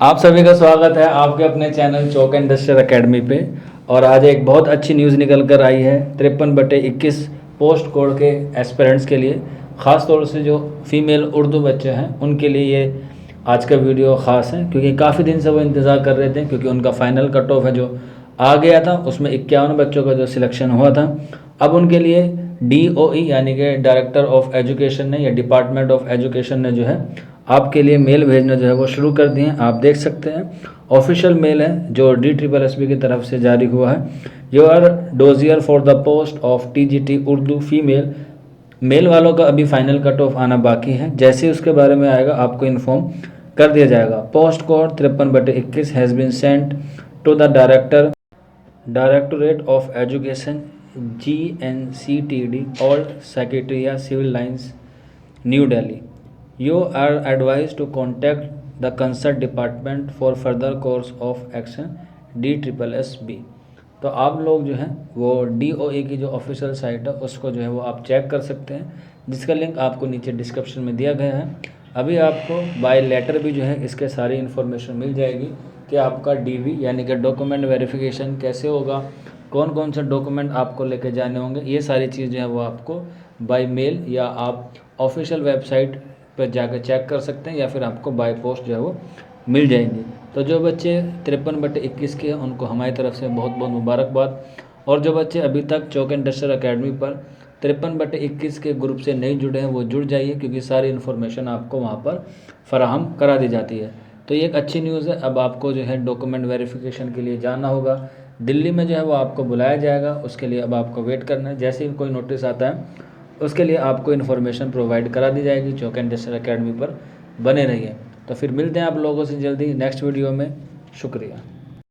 आप सभी का स्वागत है आपके अपने चैनल चौक इंडस्ट्रियल एकेडमी पे। और आज एक बहुत अच्छी न्यूज़ निकल कर आई है 53/21 पोस्ट कोड के एस्पिरेंट्स के लिए, ख़ास तौर से जो फीमेल उर्दू बच्चे हैं उनके लिए ये आज का वीडियो ख़ास है, क्योंकि काफ़ी दिन से वो इंतज़ार कर रहे थे, क्योंकि उनका फाइनल कट ऑफ है जो आ गया था, उसमें 51 बच्चों का जो सिलेक्शन हुआ था। अब उनके लिए DOE यानी कि डायरेक्टर ऑफ एजुकेशन ने या डिपार्टमेंट ऑफ एजुकेशन ने जो है आपके लिए मेल भेजना जो है वो शुरू कर दिए हैं। आप देख सकते हैं ऑफिशियल मेल है जो DSSB की तरफ से जारी हुआ है। U R dossier for the post of TGT Urdu female. Male वालों का अभी फाइनल कट ऑफ आना बाकी है, जैसे ही उसके बारे में आएगा आपको इन्फॉर्म कर दिया जाएगा। Post code 53/21 has been sent to the directorate of education GNCTD Old Secretariat Civil Lines New Delhi. You are advised to contact the concerned department for further course of action DSSB। तो आप लोग जो हैं वो DOE की जो official site है उसको जो है वो आप चेक कर सकते हैं, जिसका लिंक आपको नीचे डिस्क्रिप्शन में दिया गया है। अभी आपको बाय लेटर भी जो है इसके सारी इन्फॉर्मेशन मिल जाएगी कि आपका DV यानी कि डॉक्यूमेंट वेरिफिकेशन कैसे होगा, कौन कौन से डॉक्यूमेंट आपको लेके जाने होंगे, ये सारी चीज़ जो है वो आपको बाय मेल या आप ऑफिशियल वेबसाइट पर जाकर चेक कर सकते हैं, या फिर आपको बाय पोस्ट जो है वो मिल जाएंगे। तो जो बच्चे 53/21 के हैं उनको हमारी तरफ से बहुत बहुत मुबारकबाद। और जो बच्चे अभी तक चौक इंडस्ट्रियल एकेडमी पर 53/21 के ग्रुप से नहीं जुड़े हैं वो जुड़ जाइए, क्योंकि सारी इन्फॉर्मेशन आपको वहाँ पर फराहम करा दी जाती है। तो ये एक अच्छी न्यूज़ है। अब आपको जो है डॉक्यूमेंट वेरिफिकेशन के लिए जाना होगा, दिल्ली में जो है वो आपको बुलाया जाएगा, उसके लिए अब आपको वेट करना है। जैसे ही कोई नोटिस आता है उसके लिए आपको इन्फॉर्मेशन प्रोवाइड करा दी जाएगी। चौक इंडस्ट्रियल एकेडमी पर बने रहिए। तो फिर मिलते हैं आप लोगों से जल्दी नेक्स्ट वीडियो में। शुक्रिया।